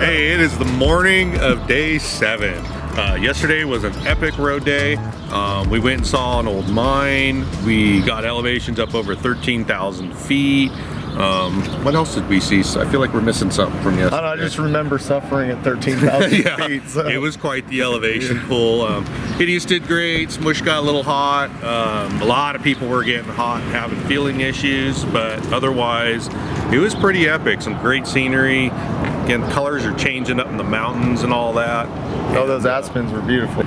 Hey, it is the morning of day 7. Yesterday was an epic road day. We went and saw an old mine. We got elevations up over 13,000 feet. What else did we see? I feel like we're missing something from yesterday. I just remember suffering at 13,000 yeah, feet. So. It was quite the elevation pull. Hideous did great. Smush got a little hot. A lot of people were getting hot and having feeling issues, but otherwise it was pretty epic. Some great scenery. Again, colors are changing up in the mountains and all that. Oh, those aspens were beautiful.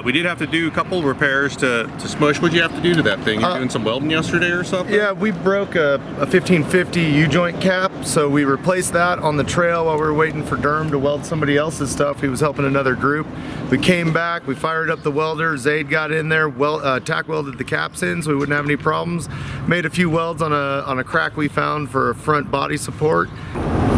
We did have to do a couple repairs to Smush. What'd you have to do to that thing? You doing some welding yesterday or something? Yeah, we broke a 1550 U-joint cap, so we replaced that on the trail while we were waiting for Durham to weld somebody else's stuff. He was helping another group. We came back, we fired up the welder. Zaed got in there, tack welded the caps in so we wouldn't have any problems. Made a few welds on a crack we found for a front body support.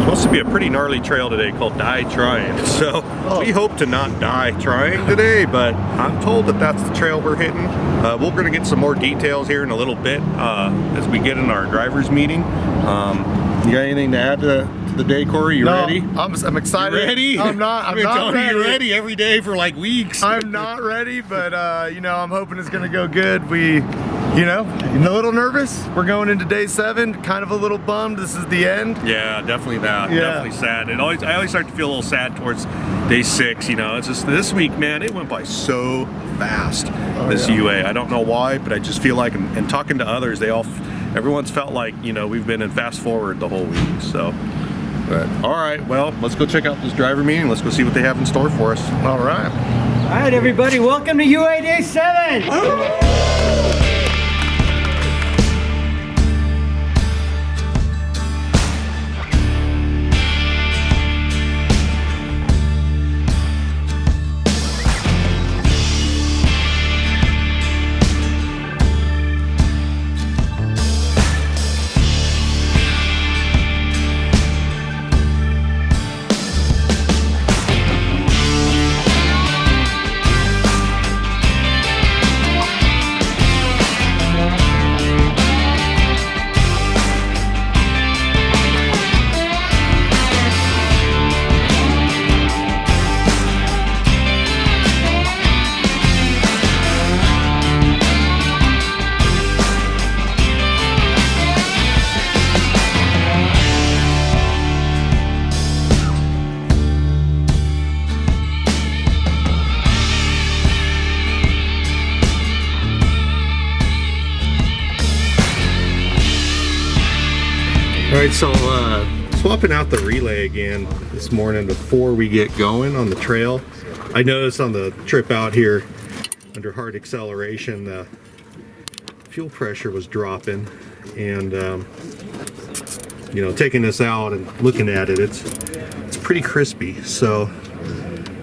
It's supposed to be a pretty gnarly trail today called Die Tryin. So we hope to not die trying today, but I'm told that that's the trail we're hitting. We're going to get some more details here in a little bit as we get in our driver's meeting. You got anything to add to the day, Corey? You ready? I'm excited. You ready? I'm not ready. You're ready every day for like weeks. I'm not ready, but you know, I'm hoping it's going to go good. You know, I'm a little nervous. We're going into day 7, kind of a little bummed. This is the end. Yeah, definitely that. Yeah. Definitely sad. I always start to feel a little sad towards day 6. You know, it's just this week, man. It went by so fast. This UA. I don't know why, but I just feel like, and talking to others, everyone's felt like, you know, we've been in fast forward the whole week. So, but all right. Well, let's go check out this driver meeting. Let's go see what they have in store for us. All right. All right, everybody. Welcome to UA day 7. Alright, so swapping out the relay again this morning before we get going on the trail. I noticed on the trip out here under hard acceleration the fuel pressure was dropping, and you know, taking this out and looking at it, it's pretty crispy. So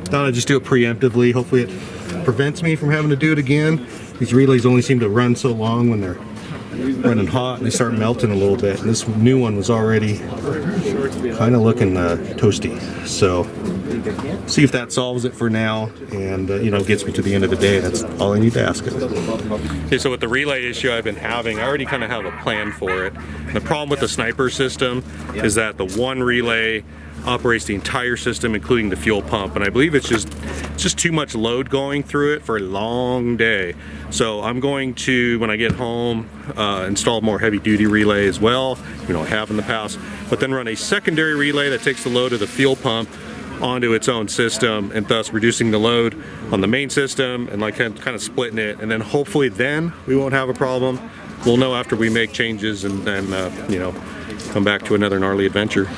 thought I'd just do it preemptively. Hopefully it prevents me from having to do it again. These relays only seem to run so long when they're running hot and they start melting a little bit, and this new one was already kind of looking toasty. So see if that solves it for now, and you know, gets me to the end of the day. That's all I need to ask it. Okay, so with the relay issue I've been having, I already kind of have a plan for it. The problem with the sniper system is that the one relay operates the entire system, including the fuel pump, and I believe it's just too much load going through it for a long day. So I'm going to, when I get home, install more heavy-duty relay as well, you know, I have in the past, but then run a secondary relay that takes the load of the fuel pump onto its own system, and thus reducing the load on the main system and like kind of splitting it, and then hopefully then we won't have a problem. We'll know after we make changes, and then you know, come back to another gnarly adventure.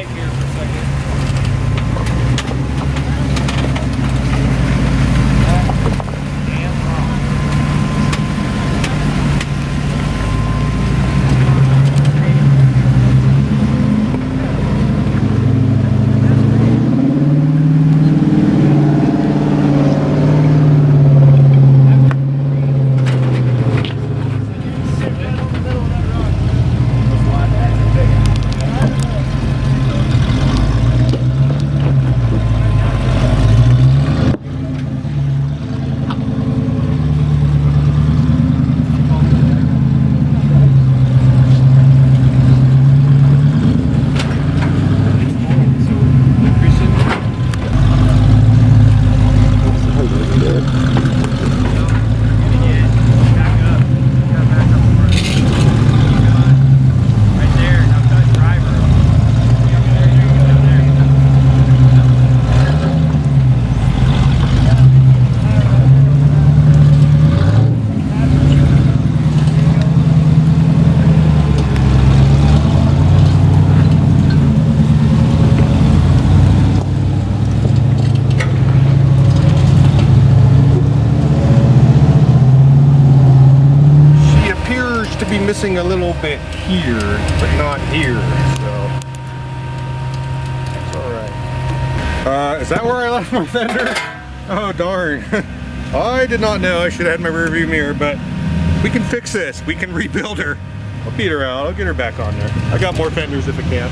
light here for a second. Damn wrong. Be missing a little bit here, but not here, so it's all right. Is that where I left my fender? Oh darn! I did not know. I should have had my rear view mirror, but we can fix this. We can rebuild her. I'll beat her out. I'll get her back on there. I got more fenders if I can.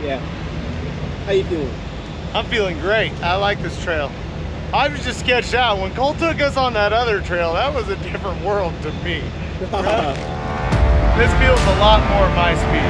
Yeah. How you doing? I'm feeling great. I like this trail. I was just sketched out. When Cole took us on that other trail, that was a different world to me. This feels a lot more my speed.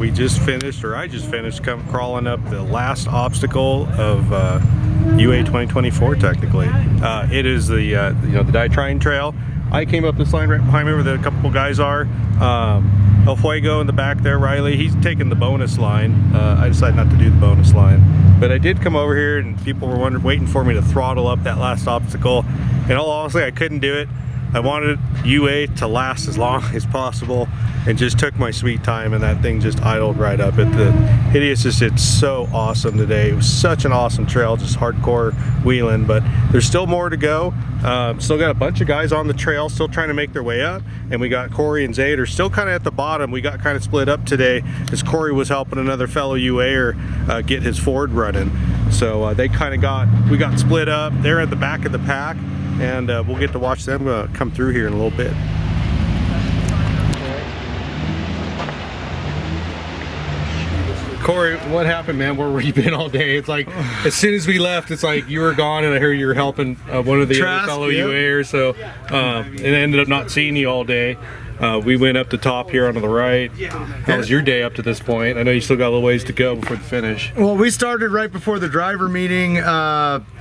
we just finished, or I just finished, crawling up the last obstacle of UA 2024. Technically, it is the the Die Tryin trail. I came up this line right behind me where the couple guys are. El Fuego in the back there, Riley, he's taking the bonus line. I decided not to do the bonus line, but I did come over here and people were waiting for me to throttle up that last obstacle. And all honestly, I couldn't do it. I wanted UA to last as long as possible and just took my sweet time, and that thing just idled right up. The Hideous just did so awesome today. It was such an awesome trail, just hardcore wheeling, but there's still more to go. Still got a bunch of guys on the trail still trying to make their way up, and we got Corey and Zaed are still kind of at the bottom. We got kind of split up today as Corey was helping another fellow UAer get his Ford running. So they kind of we got split up. They're at the back of the pack, and we'll get to watch them come through here in a little bit. Corey, what happened, man? Where were you been all day? It's like, as soon as we left, it's like you were gone, and I heard you were helping one of the other fellow UAers, so and I ended up not seeing you all day. We went up the top here onto the right. How was your day up to this point? I know you still got a little ways to go before the finish. Well, we started right before the driver meeting.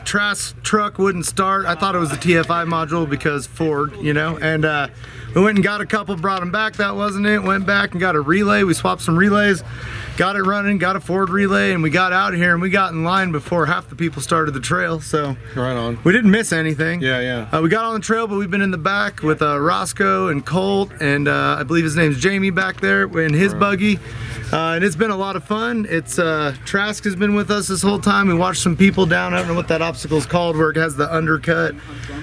Trask truck wouldn't start. I thought it was the TFI module because Ford, and we went and got a couple, brought them back. That wasn't it. Went back and got a relay. We swapped some relays, got it running, got a Ford relay, and we got out here and we got in line before half the people started the trail. So right on. We didn't miss anything. Yeah. We got on the trail, but we've been in the back with Roscoe and Colt, and I believe his name's Jamie back there in his buggy. And it's been a lot of fun. Trask has been with us this whole time. We watched some people down, I don't know what that obstacle's called, where it has the undercut,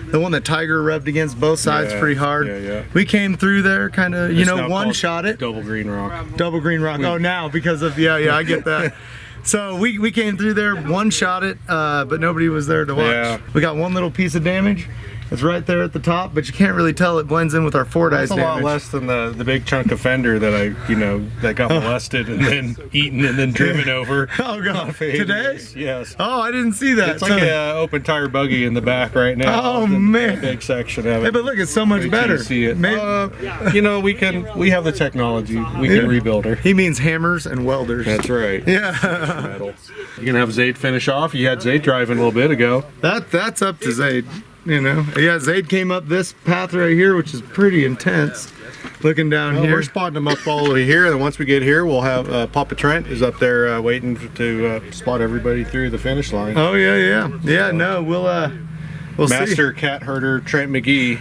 the one that Tiger rubbed against both sides pretty hard. Yeah. We came through there, kind of, one-shot it. Double Green Rock. Double Green Rock. Oh, now because of I get that. So we came through there, one-shot it, but nobody was there to watch. Yeah. We got one little piece of damage. It's right there at the top, but you can't really tell. It blends in with our Fordyce damage. That's a lot less than the big chunk of fender that that got molested and then eaten and then driven over. Oh God! Today? Yes. Oh, I didn't see that. It's like an open tire buggy in the back right now. Oh man! A big section of it. Hey, but look, it's so much better. See it. We have the technology. We can rebuild her. He means hammers and welders. That's right. Yeah. Metal. You gonna have Zaed finish off? You had Zaed driving a little bit ago. That's up to Zaed. Yeah, Zaed came up this path right here, which is pretty intense. Looking down here. We're spotting them up all the way here, and once we get here, we'll have Papa Trent is up there waiting to spot everybody through the finish line. Oh yeah. No, we'll Master see. Cat herder Trent McGee.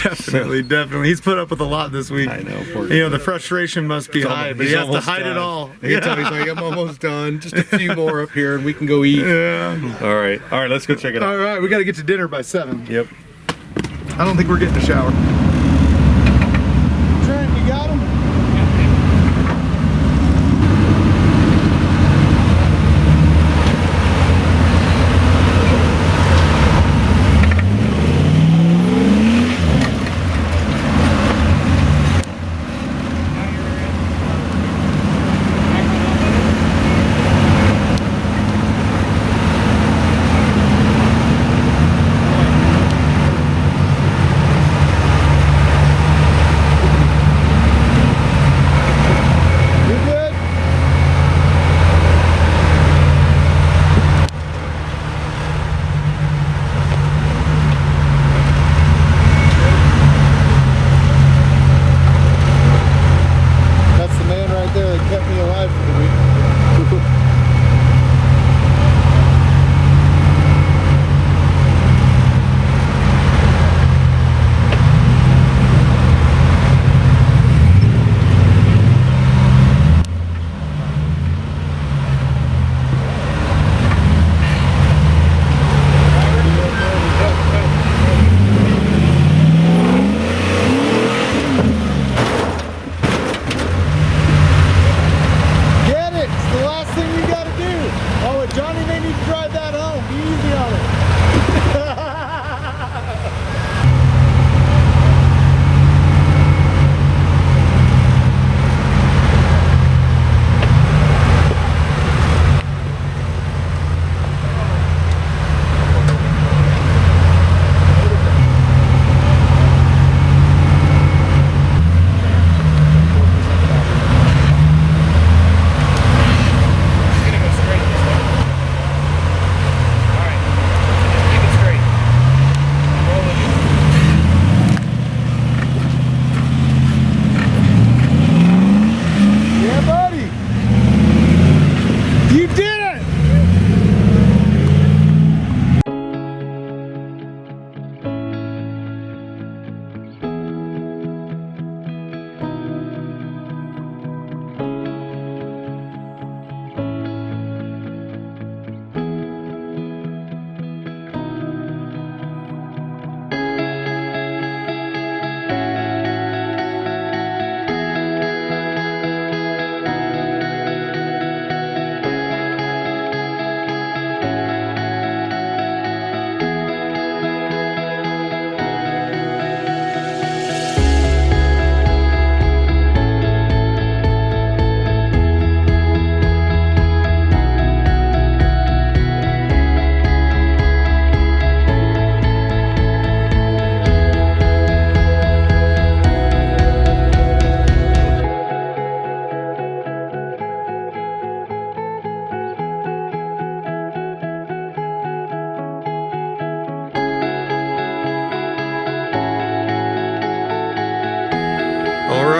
Definitely. He's put up with a lot this week. I know. The frustration must be high, but he has to hide it all. He's like, I'm almost done. Just a few more up here, and we can go eat. Yeah. All right. Let's go check it out. All right, we got to get to dinner by 7. Yep. I don't think we're getting a shower. Trent, you got him?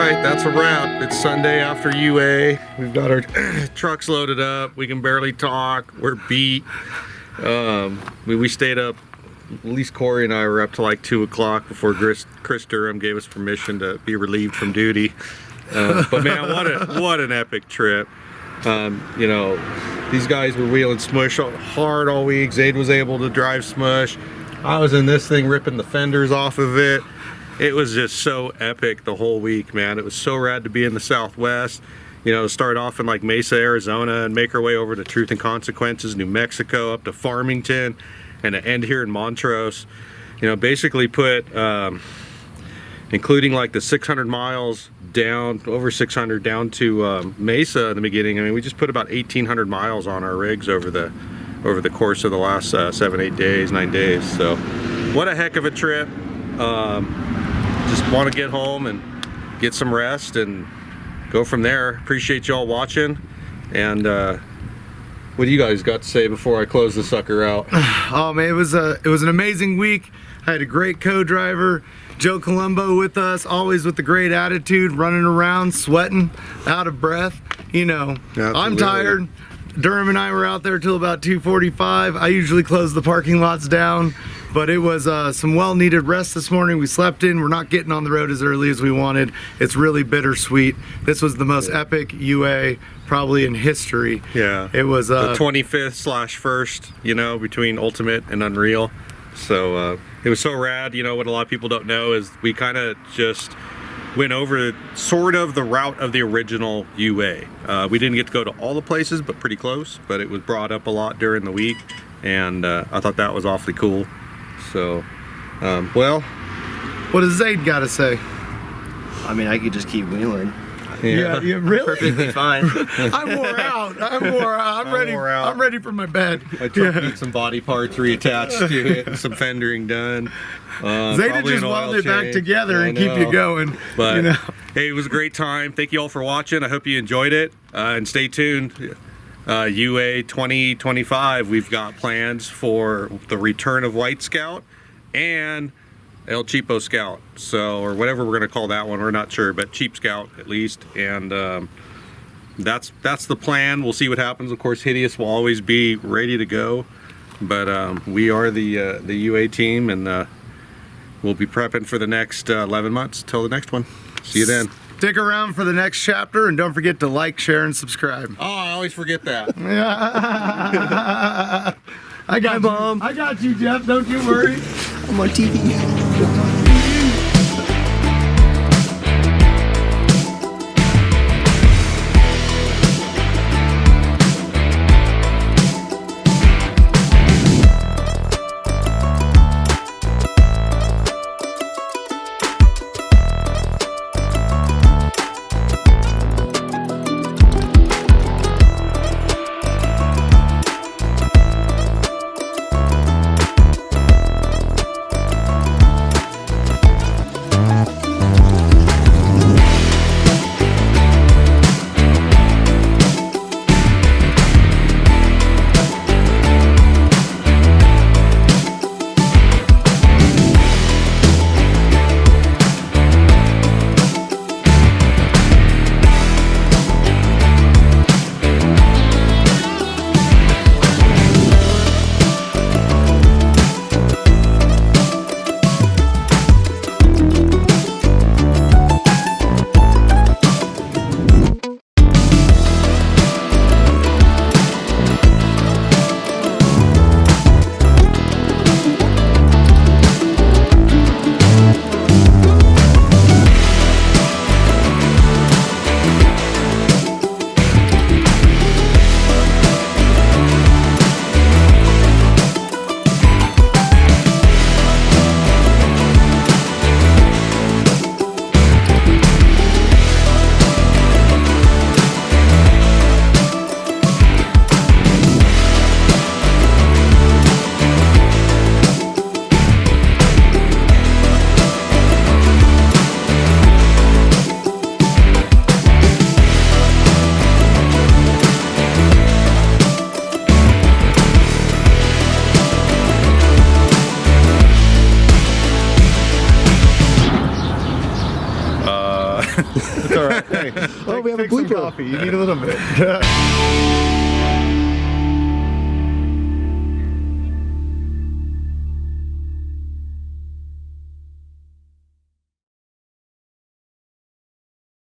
right, that's a wrap. It's Sunday after UA. We've got our trucks loaded up. We can barely talk. We're beat. We stayed up, at least Corey and I were up to like 2 o'clock before Chris Durham gave us permission to be relieved from duty. But man, what an epic trip. You know, these guys were wheeling Smush hard all week. Zaed was able to drive Smush. I was in this thing ripping the fenders off of it. It was just so epic the whole week, man. It was so rad to be in the Southwest. You know, start off in like Mesa, Arizona, and make our way over to Truth and Consequences, New Mexico, up to Farmington, and to end here in Montrose. You know, basically put, including like the 600 miles down, over 600 down to Mesa in the beginning. I mean, we just put about 1,800 miles on our rigs over the course of the last 7, 8 days, 9 days. So, what a heck of a trip. Just want to get home and get some rest and go from there. Appreciate y'all watching. And what do you guys got to say before I close the sucker out? Oh man, it was an amazing week. I had a great co-driver, Joe Colombo, with us, always with a great attitude, running around, sweating, out of breath. You know, Absolutely. I'm tired. Durham and I were out there till about 2:45. I usually close the parking lots down, but it was some well-needed rest this morning. We slept in. We're not getting on the road as early as we wanted. It's really bittersweet. This was the most epic UA probably in history. Yeah. It was the 25th/1st, you know, between Ultimate and Unreal. So it was so rad. You know, what a lot of people don't know is we kind of just went over sort of the route of the original UA. We didn't get to go to all the places, but pretty close. But it was brought up a lot during the week, and I thought that was awfully cool. So, well, what does Zaed got to say? I mean, I could just keep wheeling. Yeah, really? Perfectly fine. I'm wore out. I'm ready. I'm ready for my bed. My truck needs some body parts reattached to it, and some fendering done. Zaed just weld it back together and keep you going. But you know. Hey, it was a great time. Thank you all for watching. I hope you enjoyed it, and stay tuned. UA 2025. We've got plans for the return of White Scout and El Cheapo Scout, so, or whatever we're gonna call that one, we're not sure, but Cheap Scout at least. And that's the plan. We'll see what happens. Of course, Hideous will always be ready to go, but we are the UA team, and we'll be prepping for the next 11 months till the next one. See you then. Stick around for the next chapter, and don't forget to like, share, and subscribe. Oh, I always forget that. I got you, Mom. I got you, Jeff. Don't you worry. I'm on TV. coffee. You need a little bit.